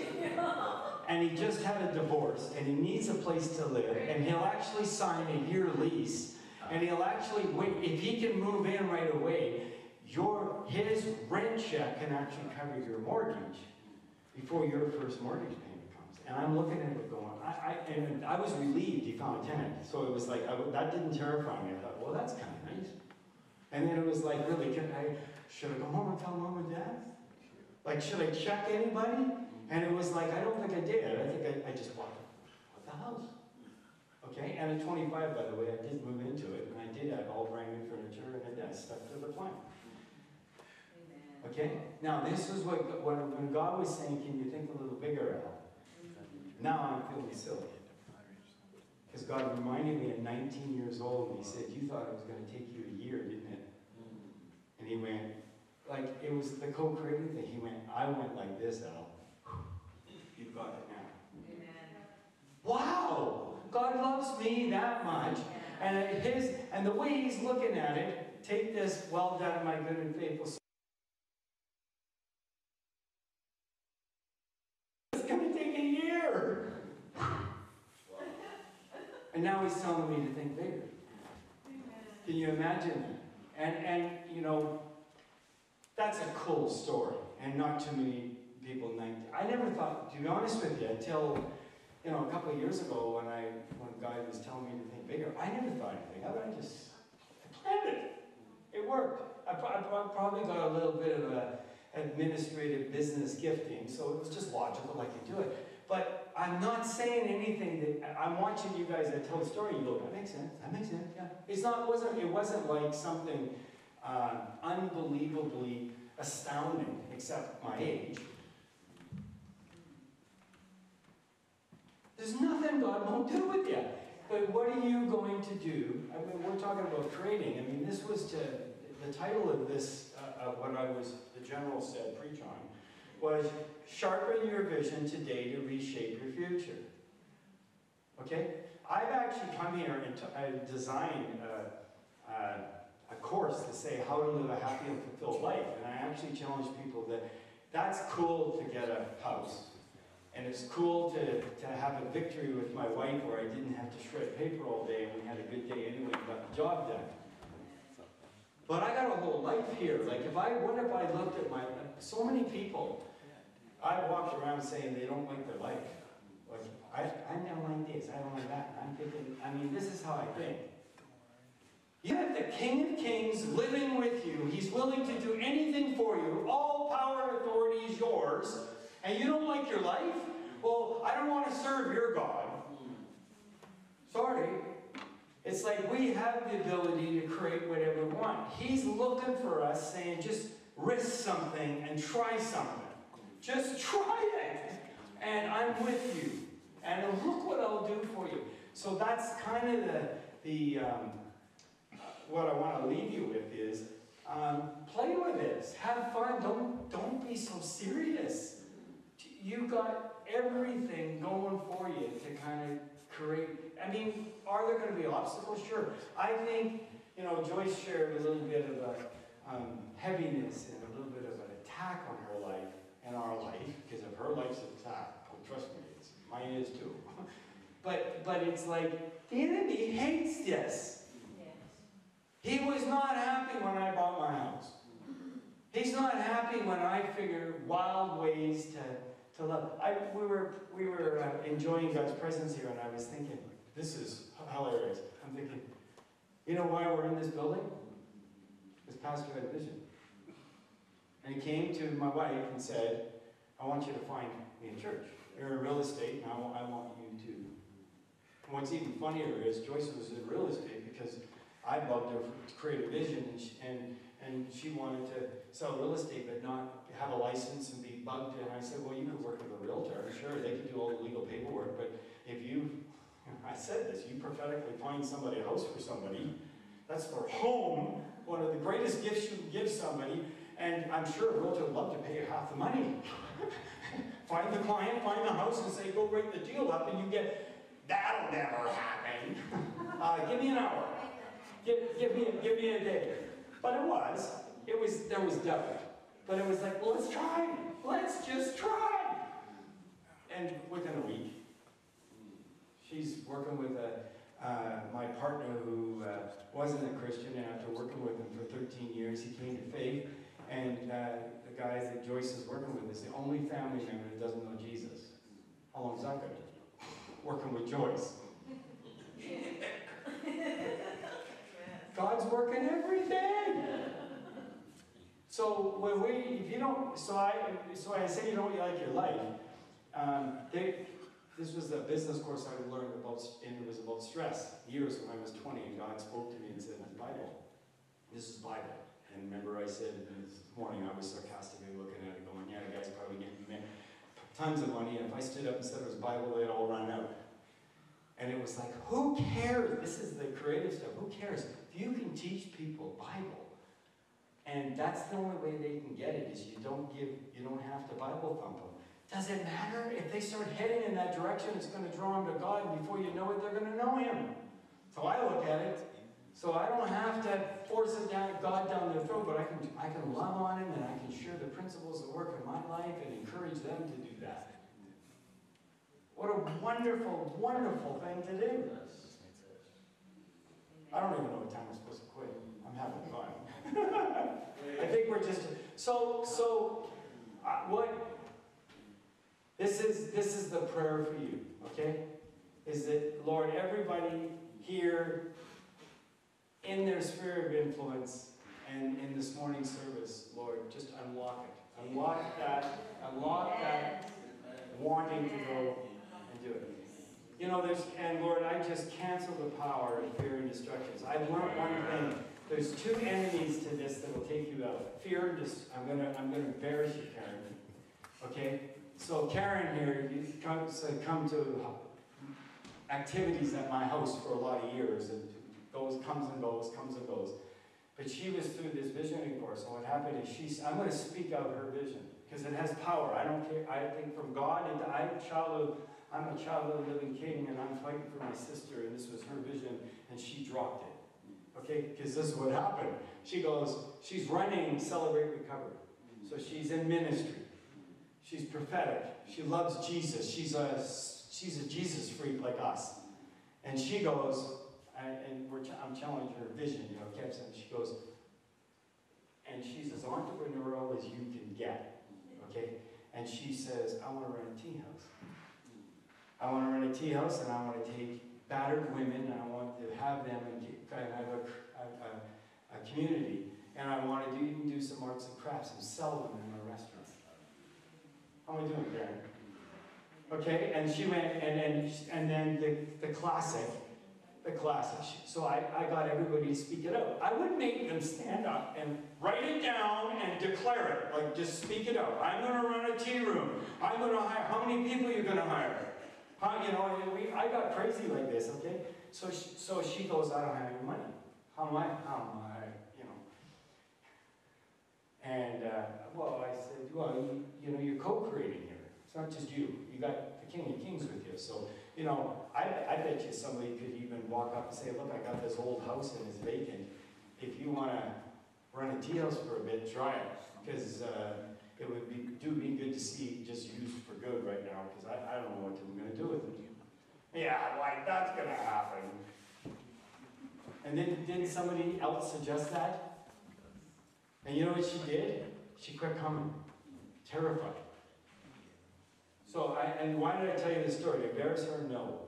And he just had a divorce, and he needs a place to live, and he'll actually sign a year lease, and he'll actually wait. If he can move in right away, his rent check can actually cover your mortgage before your first mortgage payment comes. And I'm looking at it going, and I was relieved he found a tenant. So it was like, that didn't terrify me. I thought, well, that's kind of nice. And then it was like, really, should I go home and tell mom and dad? Like, should I check anybody? And it was like, I don't think I did. I think I just bought the house. Okay? And at 25, by the way, I did move into it. And I did have all brand new furniture, and I stuck to the plan. Okay? Now, this is when God was saying, can you think a little bigger, Al? Now I'm feeling silly. Because God reminded me at 19 years old, and he said, you thought it was going to take you a year, didn't it? And he went, like, it was the co-creating thing. He went, I went like this, Al. You've got it now. Amen. Wow! God loves me that much. And the way he's looking at it, take this, well done, my good and faithful servant. It's going to take a year. And now he's telling me to think bigger. Can you imagine that? And you know, that's a cool story, and not too many people. I never thought, to be honest with you, until you know a couple of years ago when God was telling me to think bigger, I never thought anything of it. I planned it. It worked. I probably got a little bit of a administrative business gifting, so it was just logical I could do it. But I'm not saying anything that I'm watching you guys that tell the story. You go, that makes sense. That makes sense. Yeah. It wasn't like something unbelievably astounding, except my age. There's nothing God won't do with you. But what are you going to do? I mean, we're talking about creating. I mean, this was the title of this, what the general said, preach on, was sharpen your vision today to reshape your future. Okay? I've actually come here and I designed a course to say how to live a happy and fulfilled life. And I actually challenge people that that's cool to get a house. And it's cool to have a victory with my wife where I didn't have to shred paper all day and we had a good day anyway and got the job done. But I got a whole life here. Like what if I looked at so many people, I walked around saying they don't like their life. Like, I don't like this, I don't like that. I'm thinking, I mean, this is how I think. You have the King of Kings living with you. He's willing to do anything for you. All power and authority is yours. And you don't like your life? Well, I don't want to serve your God. Sorry. It's like we have the ability to create whatever we want. He's looking for us saying, just risk something and try something. Just try it. And I'm with you. And look what I'll do for you. So that's kind of the what I want to leave you with is, play with this. Have fun. Don't be so serious. You got everything going for you to kind of create. I mean, are there going to be obstacles? Sure. I think, you know, Joyce shared a little bit of a heaviness and a little bit of an attack on her life and our life, because if her life's attacked, oh, trust me, mine is too. But it's like, the enemy hates this. Yes. He was not happy when I bought my house. He's not happy when I figure wild ways to love. We were enjoying God's presence here, and I was thinking, this is hilarious. I'm thinking, you know why we're in this building? Because Pastor had a vision. And he came to my wife and said, I want you to find me a church. You're in real estate, and I want you to. And what's even funnier is Joyce was in real estate because I loved her to create a vision, and she wanted to sell real estate but not have a license and be bugged. And I said, well, you could work with a realtor. Sure, they could do all the legal paperwork, but if you, I said this, you prophetically find somebody a house for somebody, that's for home, one of the greatest gifts you can give somebody, and I'm sure a realtor would love to pay you half the money. Find the client, find the house, and say, go write the deal up, and you get, that'll never happen. Give me an hour. Give me a day. But there was doubt. But it was like, well, let's try. Let's just try. And within a week, she's working with my partner who wasn't a Christian, and after working with him for 13 years, he came to faith. And the guys that Joyce is working with is the only family member that doesn't know Jesus. How long is that going to take? Working with Joyce. God's working everything. So I say you don't like your life. This was a business course I learned about, and it was about stress. Years when I was 20, and God spoke to me and said, "The Bible. This is Bible." And remember, I said this morning I was sarcastically looking at it, going, "Yeah, the guy's probably getting tons of money, and if I stood up and said it was Bible, they'd all run out." And it was like, who cares? This is the creative stuff. Who cares? If you can teach people Bible, and that's the only way they can get it, is you don't have to Bible thump them. Does it matter? If they start heading in that direction, it's going to draw them to God, and before you know it, they're going to know Him. So I look at it. So I don't have to force it down, God down their throat, but I can love on Him, and I can share the principles that work in my life and encourage them to do that. What a wonderful, wonderful thing to do. I don't even know what time we're supposed to quit. I'm having fun. I think we're just, this is the prayer for you, okay? Is that, Lord, everybody here in their sphere of influence and in this morning's service, Lord, just unlock it. Unlock that wanting to go and do it. You know, and Lord, I just cancel the power of fear and distractions. I've learned one thing. There's two enemies to this that will take you out. Fear and I'm gonna embarrass you, Karen. Okay? So Karen here, you come to activities at my house for a lot of years, and comes and goes. But she was through this visioning course, and what happened is I'm going to speak out her vision, because it has power. I don't care. I think from God, I'm a child of the living King, and I'm fighting for my sister, and this was her vision, and she dropped it. Okay? Because this is what happened. She's running Celebrate Recovery. So she's in ministry. She's prophetic. She loves Jesus. She's a Jesus freak like us. And she goes, I'm challenging her vision, and she goes, and she's as entrepreneurial as you can get, okay? And she says, I want to run a tea house. I want to run a tea house, and I want to take battered women, and I want to have them and have a community, and I want to even do some arts and crafts and sell them in my restaurant. How are we doing, Karen? Okay, and she went, and then the classic. So I got everybody to speak it out. I would make them stand up and write it down and declare it. Like, just speak it out. I'm going to run a tea room. I'm going to hire. How many people are you going to hire? I got crazy like this, okay? So she goes, I don't have any money. How am I, And, I said, well, you're co-creating here. It's not just you. You got the King of Kings with you. So, I bet you somebody could even walk up and say, look, I got this old house and it's vacant. If you want to run a tea house for a bit, try it. Because it would do me good to see just used for good right now, because I don't know what I'm going to do with it. Yeah, that's going to happen. And then didn't somebody else suggest that? And you know what she did? She quit coming. Terrified. So, and why did I tell you this story? To embarrass her? No.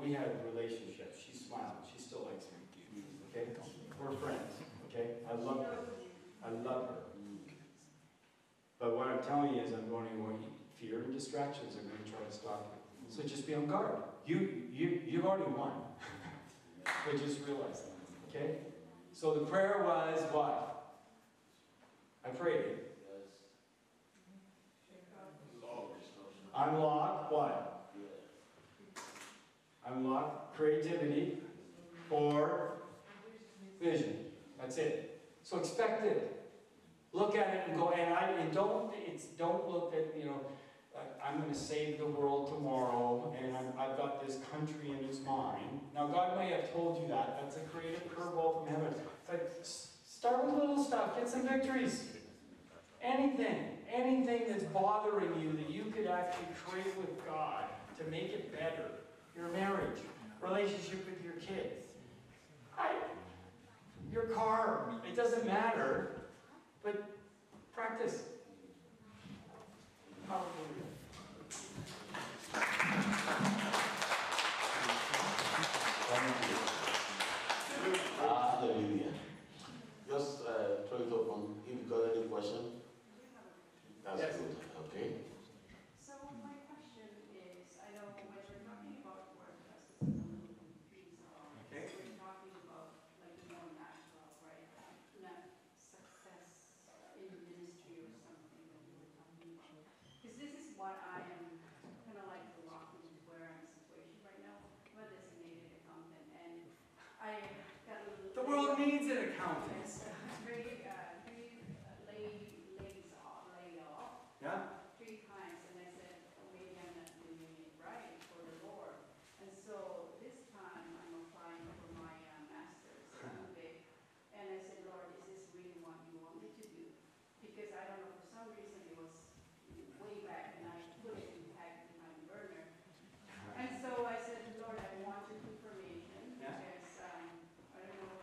We had a relationship. She's smiling. She still likes me. Okay? We're friends. Okay? I love her. I love her. But what I'm telling you is I'm going to fear and distractions are going to try to stop you. So just be on guard. You've already won. But just realize that. Okay? So the prayer was what? I prayed it. Unlock what? Unlock creativity for vision. That's it. So expect it. Look at it and go, and don't look at, I'm going to save the world tomorrow, and I've got this country and it's mine. Now, God may have told you that. That's a creative curveball from heaven. It's like, start with little stuff. Get some victories. Anything that's bothering you that you could actually trade with God to make it better. Your marriage, relationship with your kids, your car, it doesn't matter, but practice. Hallelujah. Hallelujah. Just throw it open. If you got any question, that's yes. good. Okay. So my question is, I know when we're talking about work justice, Okay. we're talking about like more natural, right? Not success in ministry or something that we were talking about. Because this is what I am kind of like walking into where I'm in a situation right now. I'm a designated accountant, and I got a little. The world needs an accountant. Laid off. Yeah? 3 times, and I said, oh, maybe I'm not doing it right for the Lord. And so this time I'm applying for my master's in UVic, and I said, Lord, is this really what you want me to do? Because I don't know, for some reason it was way back, and I put it in packed in my burner. And so I said, Lord, I want your information, Yeah. because I don't know,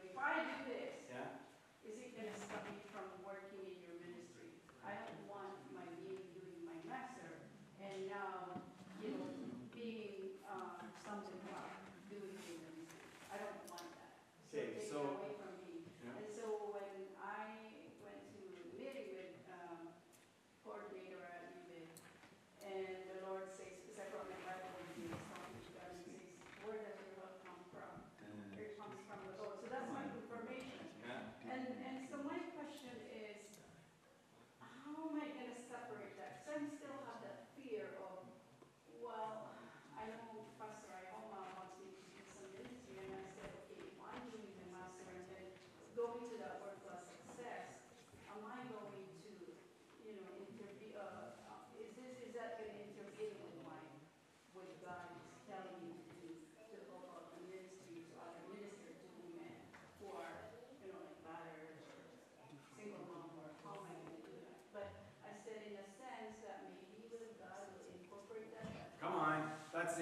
if I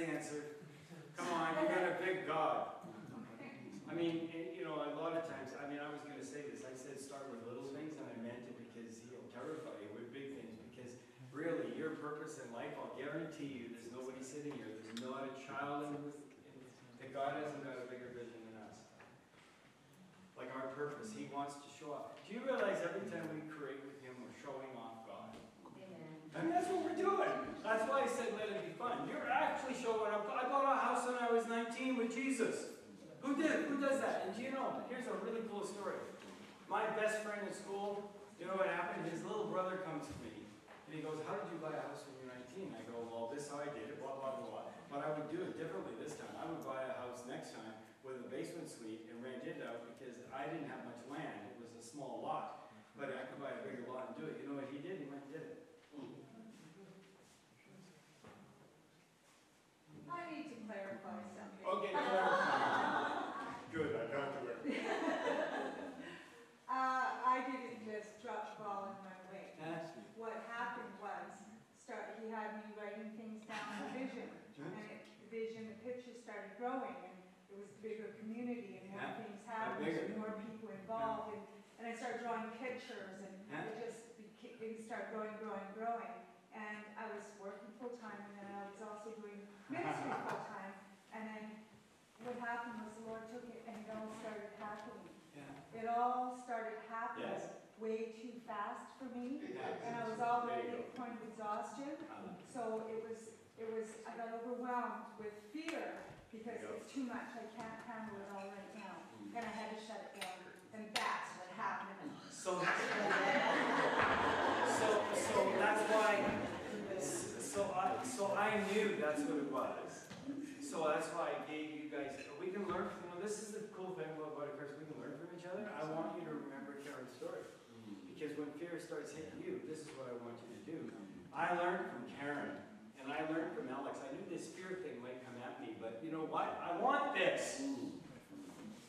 answered. Come on, you got a big God. I mean, you know, a lot of times, I mean, I was going to say this. I said start with little things, and I meant it because He'll terrify you with big things. Because really, your purpose in life, I'll guarantee you, there's nobody sitting here. There's not a child that God hasn't got a bigger vision than us. Like our purpose, He wants to show off. Do you realize every time we create with Him, we're showing off God? Amen. I mean, that's what we're doing. That's why I said let it be fun. You're actually showing up. I bought a house when I was 19 with Jesus. Who did? Who does that? And do you know, here's a really cool story. My best friend in school, you know what happened? His little brother comes to me, and he goes, how did you buy a house when you were 19? I go, well, this is how I did it, blah, blah, blah. But I would do it differently this time. I would buy a house next time with a basement suite and rent it out because I didn't have much land. It was a small lot. But I could buy a bigger lot and do it. You know what he did? He went and did it. I need to clarify something. Okay, good, I got to it. I didn't just drop the ball and run away. What happened was, he had me writing things down in vision, and the picture started growing, and it was a bigger community, and more things happened, and more people involved, and I started drawing pictures, and things started growing, and I was working full-time, and then I was also doing ministry full-time, and then what happened was the Lord took it, and it all started happening. It all started happening way too fast for me, and I was already at the point of exhaustion. So it was. I got overwhelmed with fear because it's too much. I can't handle it all right now, and I had to shut it down. And that's what happened. So that's why. So I knew that's what it was. So that's why I gave you guys. We can learn. You know, this is the cool thing about Body Christ. We can learn from each other. I want you to remember Karen's story, because when fear starts hitting you, this is what I want you to do. I learned from Karen, and I learned from Alex. I knew this fear thing might come at me, but you know what? I want this.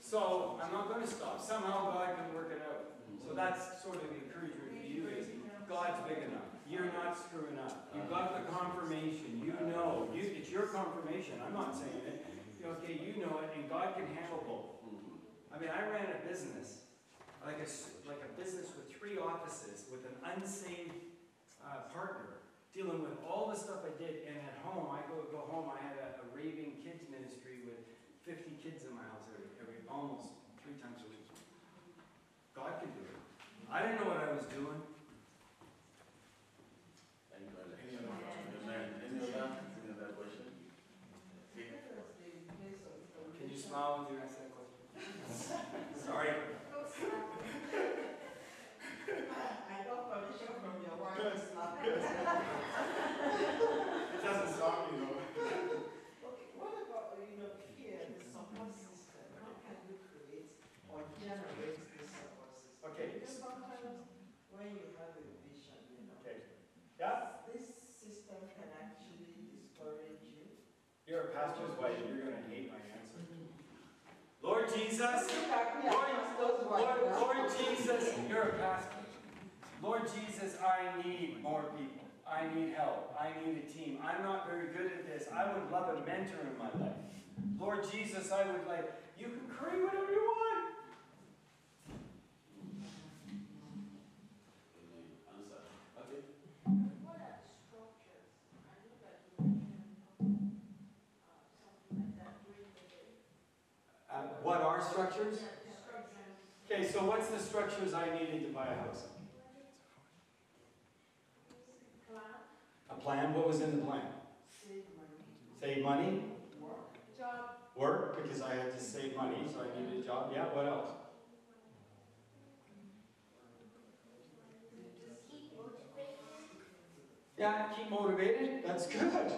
So I'm not going to stop. Somehow God can work it out. So that's sort of the encouragement for you is God's big enough. You're not screwing up. You've got the confirmation. You know. It's your confirmation. I'm not saying it. Okay, you know it, and God can handle both. I mean, I ran a business, like a business with 3 offices, with an unsaved partner, dealing with all the stuff I did. And at home, I go home. I had a raving kids ministry with 50 kids in my house every almost 3 times a week. God can do it. I didn't know what I was doing. Any other question? Can you smile when you ask that question? Sorry. I got permission from your wife to slap me. It doesn't stop me though. Okay, what about, fear, the support system? How can you create or generate this support system? Okay. Because sometimes when you have a vision, Okay. Yeah? this system can actually discourage you. You're a pastor's wife, and you're going to hate my answer. Lord Jesus, Lord Jesus, you're a pastor. Lord Jesus, I need more people. I need help. I need a team. I'm not very good at this. I would love a mentor in my life. Lord Jesus, I would like, you can create whatever you want. Answer. Okay. What are the structures? I know that you mentioned something like that during the day. What are structures? Structures. Okay, so what's the structures I needed to buy a house? Plan. A plan? What was in the plan? Save money, Save money? work. Job. Work, because I had to save money, so I needed a job. Yeah, what else? Yeah, keep motivated. That's good.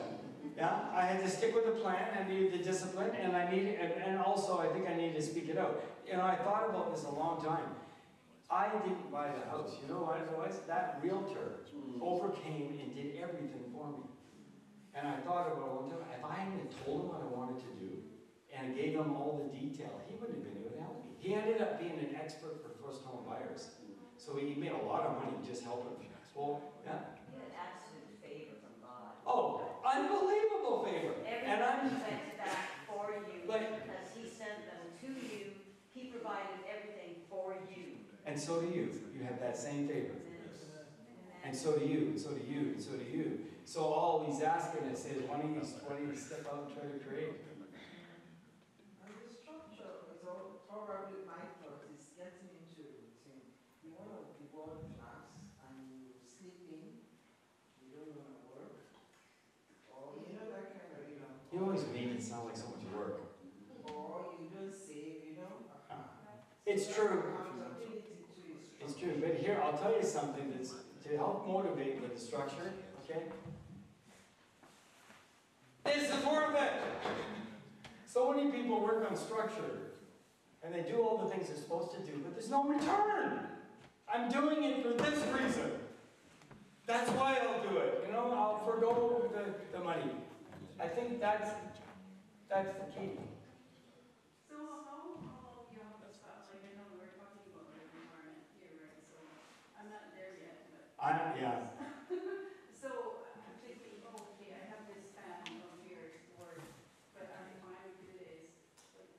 Yeah, I had to stick with the plan. I needed the discipline, and and also I think I needed to speak it out. I thought about this a long time. I didn't buy the house. You know what it was? That realtor overcame and did everything for me. And I thought about it one time. If I hadn't told him what I wanted to do and gave him all the detail, he wouldn't have been able to help me. He ended up being an expert for first home buyers. So he made a lot of money just helping me. Well, yeah. You had absolute favor from God. Oh, Unbelievable favor. And Everything went back for you, Like- as he sent them to you, he provided everything for you. and so do you. You have that same favor. And so do you, and so do you, and so do you. So all he's asking us is, why don't you step out and try to create? And the structure is all, probably my thought is getting into a routine. You want to be world class and you sleep in, you don't want to work. Or you know that kind of, You always make it sound like so much work. or you don't save, It's So true. accountability to is It's true, but here, I'll tell you something that's, to help motivate with the structure, okay? This is worth it! So many people work on structure, and they do all the things they're supposed to do, but there's no return! I'm doing it for this reason. That's why I'll do it, you know, I'll forego the money. I think that's the key. So how you have to start, like, I know we're talking about the environment here, right, so I'm not there yet, but. Yeah. So I'm thinking, okay, I have this span of years work, but I'm fine with this. Like,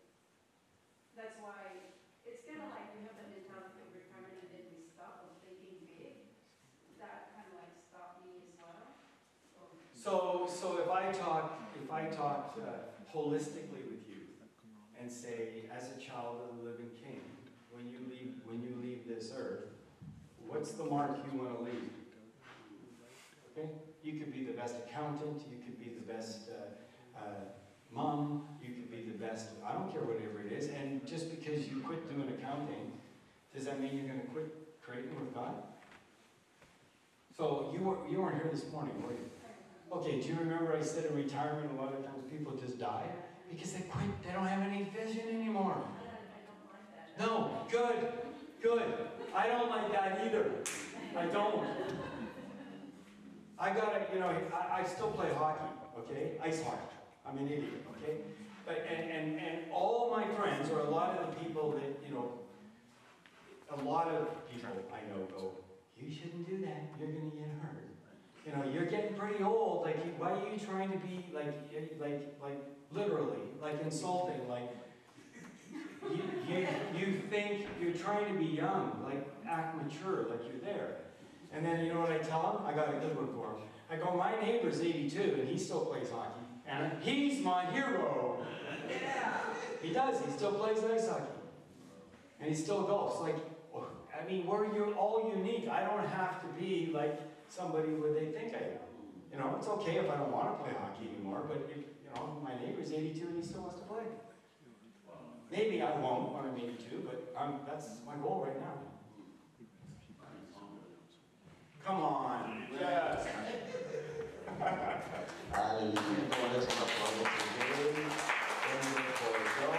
that's why, it's kind of like we have the mentality of retirement and then we stop of thinking big. That kind of like stopped me as well. So if I talk holistically with you and say, as a child of the living King, when you leave this earth, what's the mark you want to leave? Okay? You could be the best accountant, you could be the best mom, you could be the best, I don't care whatever it is, and just because you quit doing accounting, does that mean you're going to quit creating with God? So you weren't here this morning, were you? Okay, do you remember I said in retirement a lot of times people just die? Because they quit, they don't have any vision anymore. I don't like that. No, good. I don't like that either. I don't. I gotta, I still play hockey, okay? Ice hockey. I'm an idiot, okay? But, and all my friends, or a lot of the people that, a lot of people I know go, you shouldn't do that, you're gonna get hurt. You're getting pretty old, like, why are you trying to be, like literally, like insulting, like, you think you're trying to be young, like, act mature, like you're there. And then, you know what I tell them? I got a good one for them. I go, my neighbor's 82, and he still plays hockey. And he's my hero. Yeah. He does, he still plays ice hockey. And he still golfs. Like, I mean, we're all unique. I don't have to be like somebody where they think I am. It's okay if I don't want to play hockey anymore, but if, my neighbor's 82 and he still wants to play. Maybe I won't when I'm 82, but that's my goal right now. Come on. Yes. Hallelujah. Come on, let's have a applause for God.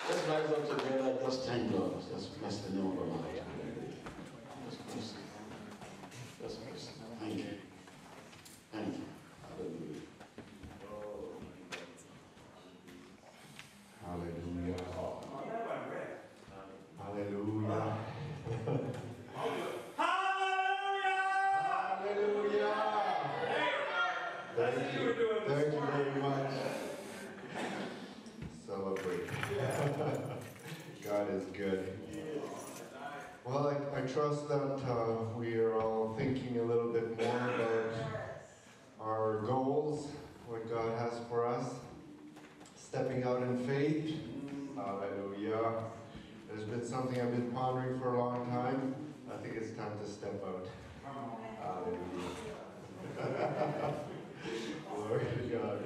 Let's rise up together. Just thank God. Just bless the name of the Lord. Just bless Him. Just bless Him. Thank you. Thank you. Hallelujah. Hallelujah. Hallelujah. Thank you. Thank you very much. Celebrate. God is good. Well, I trust that we are all thinking a little bit more about our goals, what God has for us, stepping out in faith. Hallelujah. There's been something I've been pondering for a long time. I think it's time to step out. Hallelujah. Glory to God.